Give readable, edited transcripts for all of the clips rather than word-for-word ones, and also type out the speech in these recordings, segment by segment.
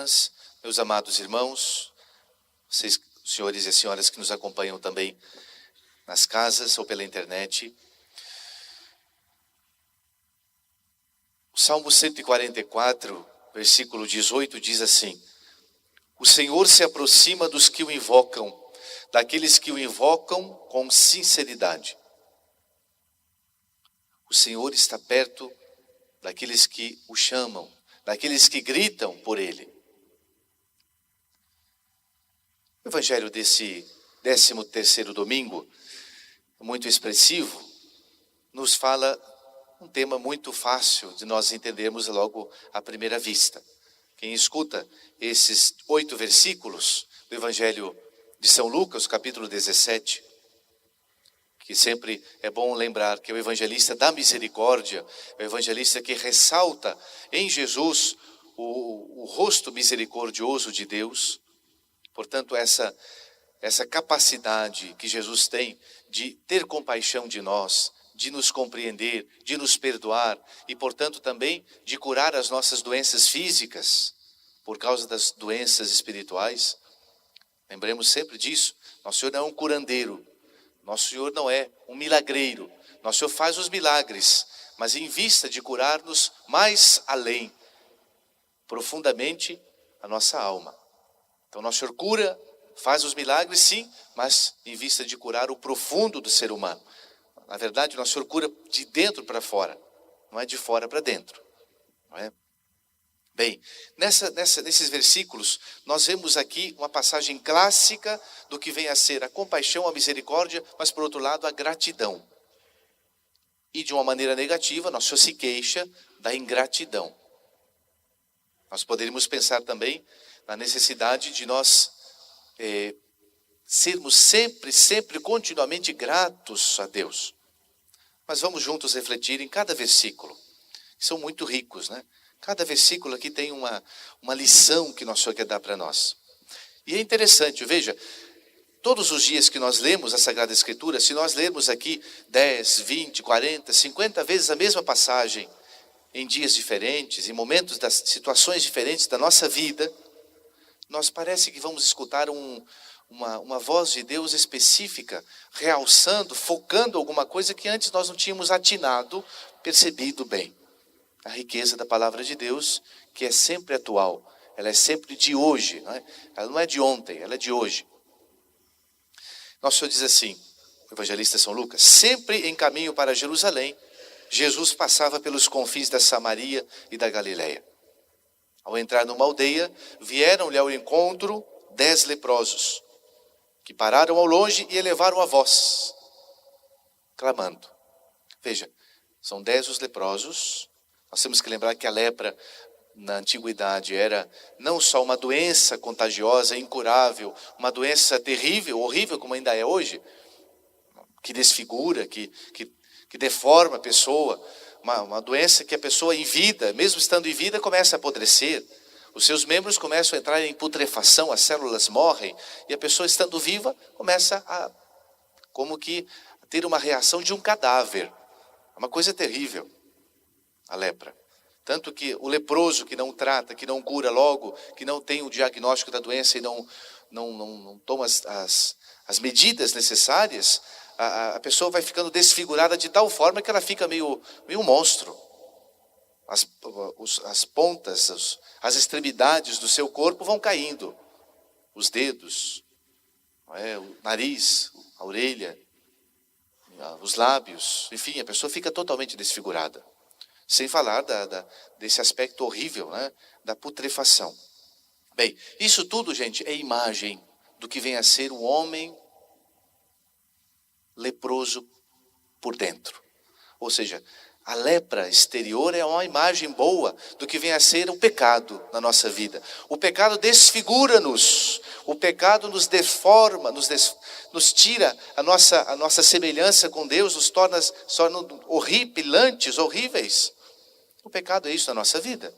irmãs, meus amados irmãos, vocês, senhores e senhoras que nos acompanham também nas casas ou pela internet. O Salmo 144, versículo 18 diz assim: o Senhor se aproxima dos que o invocam, daqueles que o invocam com sinceridade. O Senhor está perto daqueles que o chamam, daqueles que gritam por Ele. O evangelho desse 13º domingo, muito expressivo, nos fala um tema muito fácil de nós entendermos logo à primeira vista. Quem escuta esses 8 versículos do evangelho de São Lucas, capítulo 17, que sempre é bom lembrar que é o evangelista da misericórdia, é o evangelista que ressalta em Jesus o rosto misericordioso de Deus. Portanto, essa capacidade que Jesus tem de ter compaixão de nós, de nos compreender, de nos perdoar e, portanto, também de curar as nossas doenças físicas por causa das doenças espirituais. Lembremos sempre disso. Nosso Senhor não é um curandeiro, nosso Senhor não é um milagreiro. Nosso Senhor faz os milagres, mas em vista de curar-nos mais além, profundamente, a nossa alma. Então, nosso Senhor cura, faz os milagres, sim, mas em vista de curar o profundo do ser humano. Na verdade, nosso Senhor cura de dentro para fora, não é de fora para dentro, não é? Bem, nesses versículos, nós vemos aqui uma passagem clássica do que vem a ser a compaixão, a misericórdia, mas por outro lado a gratidão. E de uma maneira negativa, nosso Senhor se queixa da ingratidão. Nós poderíamos pensar também na necessidade de nós sermos sempre, continuamente gratos a Deus. Mas vamos juntos refletir em cada versículo. São muito ricos, né? Cada versículo aqui tem uma lição que nosso Senhor quer dar para nós. E é interessante, veja, todos os dias que nós lemos a Sagrada Escritura, se nós lermos aqui 10, 20, 40, 50 vezes a mesma passagem, em dias diferentes, em momentos das situações diferentes da nossa vida, nós parece que vamos escutar uma voz de Deus específica, realçando, focando alguma coisa que antes nós não tínhamos atinado, percebido bem. A riqueza da palavra de Deus, que é sempre atual, ela é sempre de hoje, não é? Ela não é de ontem, ela é de hoje. Nosso Senhor diz assim, o evangelista São Lucas: sempre em caminho para Jerusalém, Jesus passava pelos confins da Samaria e da Galileia. Ao entrar numa aldeia, vieram-lhe ao encontro 10 leprosos, que pararam ao longe e elevaram a voz, clamando. Veja, são 10 os leprosos. Nós temos que lembrar que a lepra, na antiguidade, era não só uma doença contagiosa, incurável, uma doença terrível, horrível, como ainda é hoje, que desfigura, que deforma a pessoa, uma doença que a pessoa em vida, mesmo estando em vida, começa a apodrecer. Os seus membros começam a entrar em putrefação, as células morrem, e a pessoa estando viva começa a ter uma reação de um cadáver. É uma coisa terrível, a lepra. Tanto que o leproso que não trata, que não cura logo, que não tem o diagnóstico da doença e não toma as medidas necessárias, a pessoa vai ficando desfigurada de tal forma que ela fica meio monstro. As pontas, as extremidades do seu corpo vão caindo. Os dedos, o nariz, a orelha, os lábios, enfim, a pessoa fica totalmente desfigurada. Sem falar desse aspecto horrível, né, da putrefação. Bem, isso tudo, gente, é imagem do que vem a ser o homem leproso por dentro. Ou seja, a lepra exterior é uma imagem boa do que vem a ser o pecado na nossa vida. O pecado desfigura-nos, o pecado nos deforma, nos tira a nossa semelhança com Deus, nos torna horripilantes, horríveis. O pecado é isso na nossa vida.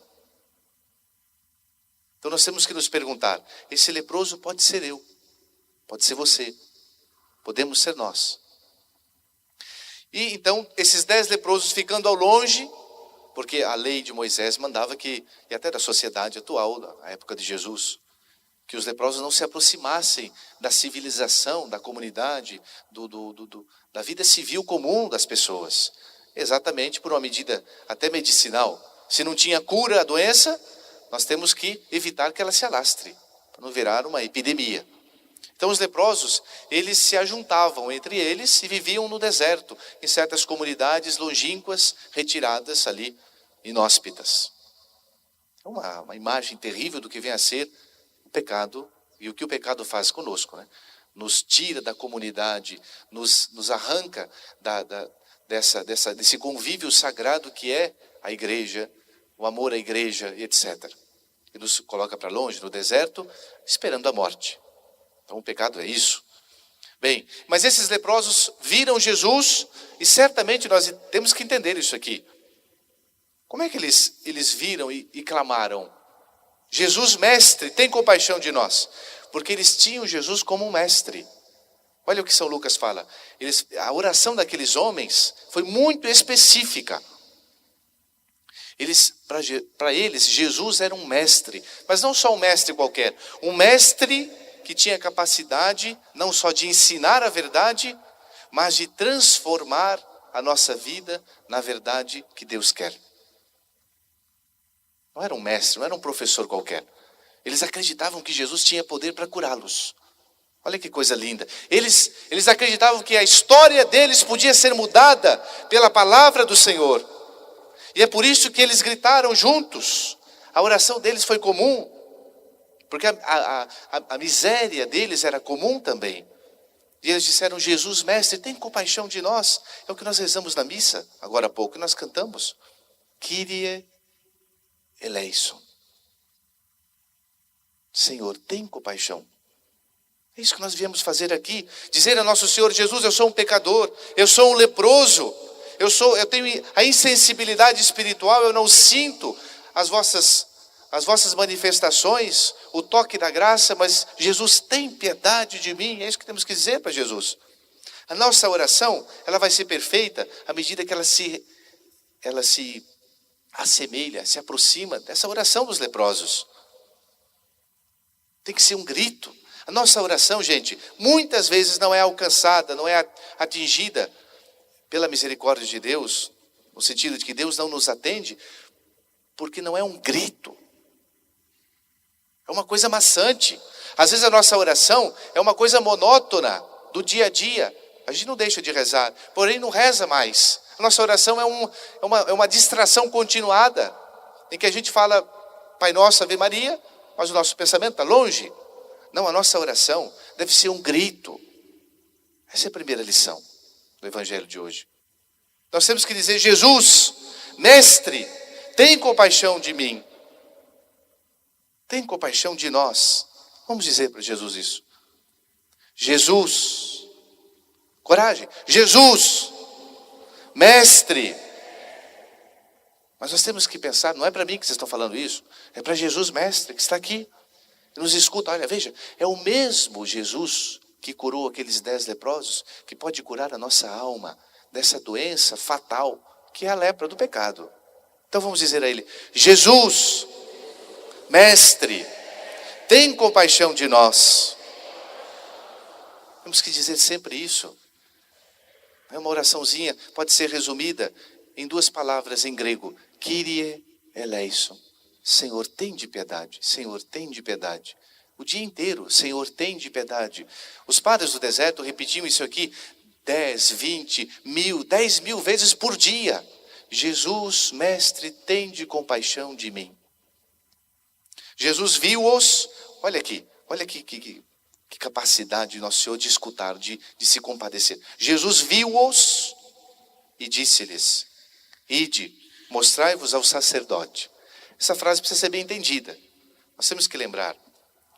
Então nós temos que nos perguntar, esse leproso pode ser eu, pode ser você, podemos ser nós. E então, esses 10 leprosos ficando ao longe, porque a lei de Moisés mandava que, e até da sociedade atual, na época de Jesus, que os leprosos não se aproximassem da civilização, da comunidade, da vida civil comum das pessoas. Exatamente por uma medida até medicinal. Se não tinha cura a doença, nós temos que evitar que ela se alastre, para não virar uma epidemia. Então os leprosos, eles se ajuntavam entre eles e viviam no deserto, em certas comunidades longínquas, retiradas ali, inóspitas. É uma imagem terrível do que vem a ser o pecado e o que o pecado faz conosco, né? Nos tira da comunidade, nos arranca desse convívio sagrado que é a igreja, o amor à igreja, etc. E nos coloca para longe, no deserto, esperando a morte. Então o pecado é isso. Bem, mas esses leprosos viram Jesus e certamente nós temos que entender isso aqui. Como é que eles viram e clamaram? Jesus, mestre, tem compaixão de nós. Porque eles tinham Jesus como um mestre. Olha o que São Lucas fala. A oração daqueles homens foi muito específica. Para eles, Jesus era um mestre. Mas não só um mestre qualquer. Um mestre que tinha capacidade não só de ensinar a verdade, mas de transformar a nossa vida na verdade que Deus quer. Não era um mestre, não era um professor qualquer. Eles acreditavam que Jesus tinha poder para curá-los. Olha que coisa linda. Eles acreditavam que a história deles podia ser mudada pela palavra do Senhor. E é por isso que eles gritaram juntos. A oração deles foi comum. Porque a miséria deles era comum também. E eles disseram, Jesus, mestre, tem compaixão de nós. É o que nós rezamos na missa, agora há pouco, que nós cantamos. Kyrie eleison. Senhor, tem compaixão. É isso que nós viemos fazer aqui. Dizer a nosso Senhor Jesus, eu sou um pecador, eu sou um leproso, eu tenho a insensibilidade espiritual, eu não sinto as vossas manifestações, o toque da graça, mas Jesus tem piedade de mim. É isso que temos que dizer para Jesus. A nossa oração, ela vai ser perfeita à medida que ela se assemelha, se aproxima dessa oração dos leprosos. Tem que ser um grito. A nossa oração, gente, muitas vezes não é alcançada, não é atingida pela misericórdia de Deus, no sentido de que Deus não nos atende, porque não é um grito. É uma coisa maçante. Às vezes a nossa oração é uma coisa monótona do dia a dia. A gente não deixa de rezar, porém não reza mais. A nossa oração é uma distração continuada, em que a gente fala Pai Nosso, Ave Maria, mas o nosso pensamento está longe. Não, a nossa oração deve ser um grito. Essa é a primeira lição do Evangelho de hoje. Nós temos que dizer, Jesus, mestre, tem compaixão de mim. Tem compaixão de nós. Vamos dizer para Jesus isso. Jesus, coragem. Jesus, mestre. Mas nós temos que pensar, não é para mim que vocês estão falando isso, é para Jesus, mestre, que está aqui. Nos escuta, olha, veja, é o mesmo Jesus que curou aqueles 10 leprosos, que pode curar a nossa alma dessa doença fatal, que é a lepra do pecado. Então vamos dizer a ele, Jesus, mestre, tem compaixão de nós. Temos que dizer sempre isso. É uma oraçãozinha, pode ser resumida em 2 palavras em grego, Kyrie eleison. Senhor, tem de piedade. Senhor, tem de piedade. O dia inteiro, Senhor, tem de piedade. Os padres do deserto repetiam isso aqui 10, 20, 1000, 10 mil vezes por dia. Jesus, mestre, tem de compaixão de mim. Jesus viu-os, olha aqui que capacidade de nosso Senhor de escutar, de se compadecer. Jesus viu-os e disse-lhes, ide, mostrai-vos ao sacerdote. Essa frase precisa ser bem entendida. Nós temos que lembrar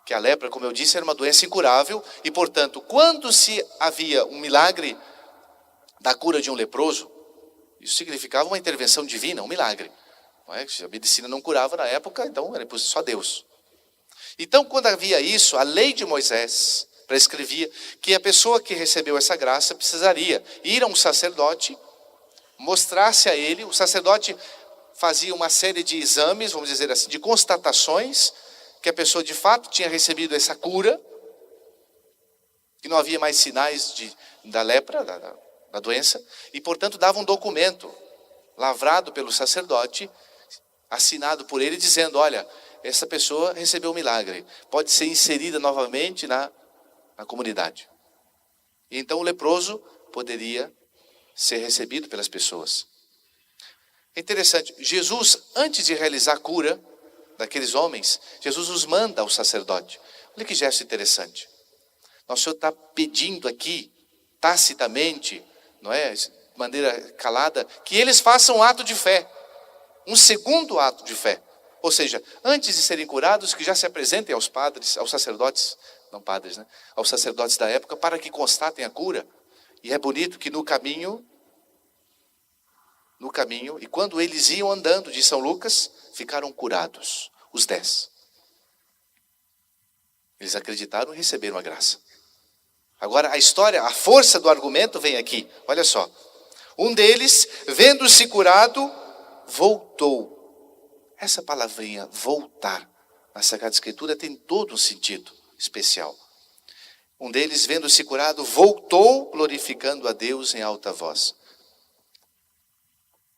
que a lepra, como eu disse, era uma doença incurável e, portanto, quando se havia um milagre da cura de um leproso, isso significava uma intervenção divina, um milagre. Não é? Se a medicina não curava na época, então era só Deus. Então, quando havia isso, a lei de Moisés prescrevia que a pessoa que recebeu essa graça precisaria ir a um sacerdote, mostrar-se a ele, o sacerdote fazia uma série de exames, vamos dizer assim, de constatações, que a pessoa de fato tinha recebido essa cura, que não havia mais sinais da lepra, da doença, e portanto dava um documento, lavrado pelo sacerdote, assinado por ele, dizendo, olha, essa pessoa recebeu um milagre, pode ser inserida novamente na comunidade. E então o leproso poderia ser recebido pelas pessoas. É interessante, Jesus, antes de realizar a cura daqueles homens, Jesus os manda ao sacerdote. Olha que gesto interessante. Nosso Senhor está pedindo aqui, tacitamente, não é, de maneira calada, que eles façam um ato de fé. Um segundo ato de fé. Ou seja, antes de serem curados, que já se apresentem aos padres, aos sacerdotes, não padres, né? Aos sacerdotes da época, para que constatem a cura. E é bonito que no caminho, e quando eles iam andando de São Lucas, ficaram curados, os 10. Eles acreditaram e receberam a graça. Agora a história, a força do argumento vem aqui, olha só. Um deles, vendo-se curado, voltou. Essa palavrinha, voltar, na Sagrada Escritura tem todo um sentido especial. Um deles, vendo-se curado, voltou, glorificando a Deus em alta voz.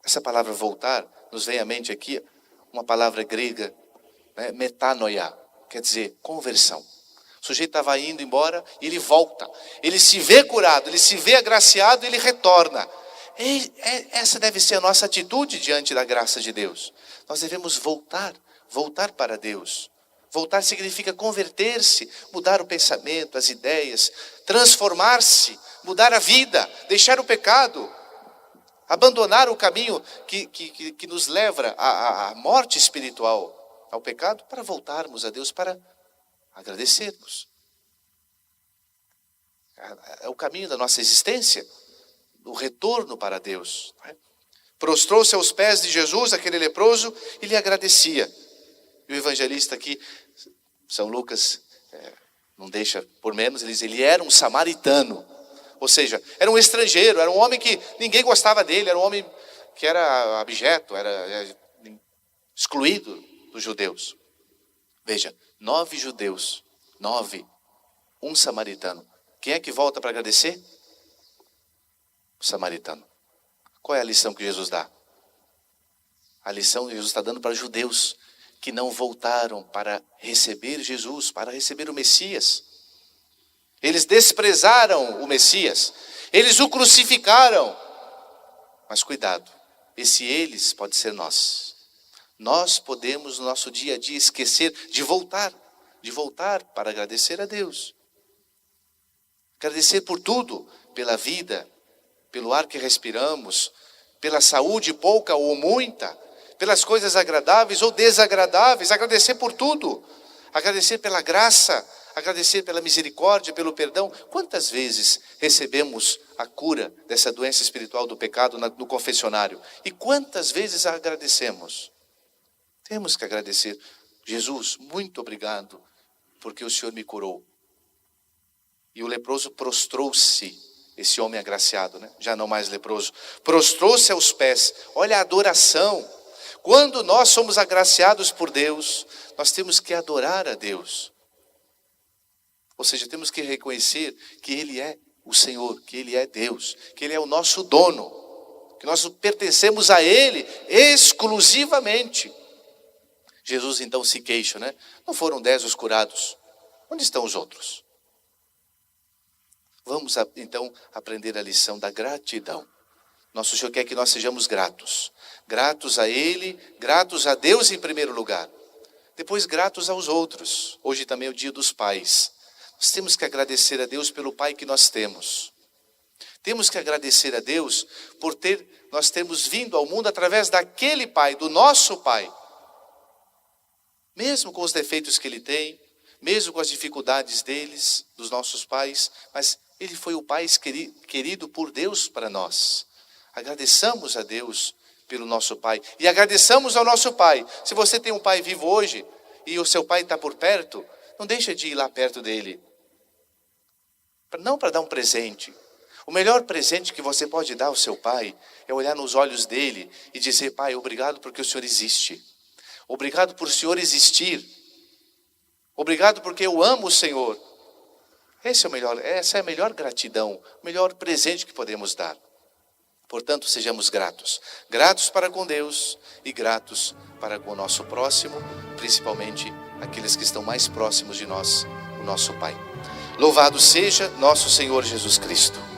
Essa palavra voltar, nos vem à mente aqui uma palavra grega, né, metanoia, quer dizer conversão. O sujeito estava indo embora e ele volta. Ele se vê curado, ele se vê agraciado e ele retorna. Essa deve ser a nossa atitude diante da graça de Deus. Nós devemos voltar para Deus. Voltar significa converter-se, mudar o pensamento, as ideias, transformar-se, mudar a vida, deixar o pecado, abandonar o caminho que nos leva à morte espiritual, ao pecado, para voltarmos a Deus, para agradecermos. É o caminho da nossa existência, o retorno para Deus. Prostrou-se aos pés de Jesus, aquele leproso, e lhe agradecia. E o evangelista aqui, São Lucas, não deixa por menos, ele diz, ele era um samaritano. Ou seja, era um estrangeiro, era um homem que ninguém gostava dele, era um homem que era abjeto, era excluído dos judeus. Veja, 9 judeus, 9, um samaritano. Quem é que volta para agradecer? O samaritano. Qual é a lição que Jesus dá? A lição que Jesus está dando para judeus que não voltaram para receber Jesus, para receber o Messias. Eles desprezaram o Messias, eles o crucificaram. Mas cuidado, esse eles pode ser nós. Nós podemos no nosso dia a dia esquecer de voltar para agradecer a Deus. Agradecer por tudo, pela vida, pelo ar que respiramos, pela saúde pouca ou muita, pelas coisas agradáveis ou desagradáveis, agradecer por tudo, agradecer pela graça, agradecer pela misericórdia, pelo perdão. Quantas vezes recebemos a cura dessa doença espiritual do pecado no confessionário? E quantas vezes a agradecemos? Temos que agradecer. Jesus, muito obrigado, porque o Senhor me curou. E o leproso prostrou-se, esse homem agraciado, né? Já não mais leproso, prostrou-se aos pés. Olha a adoração. Quando nós somos agraciados por Deus, nós temos que adorar a Deus. Ou seja, temos que reconhecer que Ele é o Senhor, que Ele é Deus, que Ele é o nosso dono, que nós pertencemos a Ele exclusivamente. Jesus então se queixa, né? Não foram 10 os curados? Onde estão os outros? Vamos então aprender a lição da gratidão. Nosso Senhor quer que nós sejamos gratos. Gratos a Ele, gratos a Deus em primeiro lugar. Depois gratos aos outros. Hoje também é o dia dos pais. Nós temos que agradecer a Deus pelo pai que nós temos. Temos que agradecer a Deus por nós termos vindo ao mundo através daquele pai, do nosso pai. Mesmo com os defeitos que ele tem, mesmo com as dificuldades deles, dos nossos pais, mas ele foi o pai querido por Deus para nós. Agradeçamos a Deus pelo nosso pai. E agradeçamos ao nosso pai. Se você tem um pai vivo hoje, e o seu pai está por perto, não deixa de ir lá perto dele. Não para dar um presente, O melhor presente que você pode dar ao seu pai é olhar nos olhos dele e dizer: Pai, obrigado porque o Senhor existe. Obrigado por o Senhor existir. Obrigado porque eu amo o Senhor. Essa é a melhor gratidão, o melhor presente que podemos dar. Portanto, sejamos gratos. Gratos para com Deus e gratos para com o nosso próximo, principalmente aqueles que estão mais próximos de nós, o nosso Pai. Louvado seja nosso Senhor Jesus Cristo.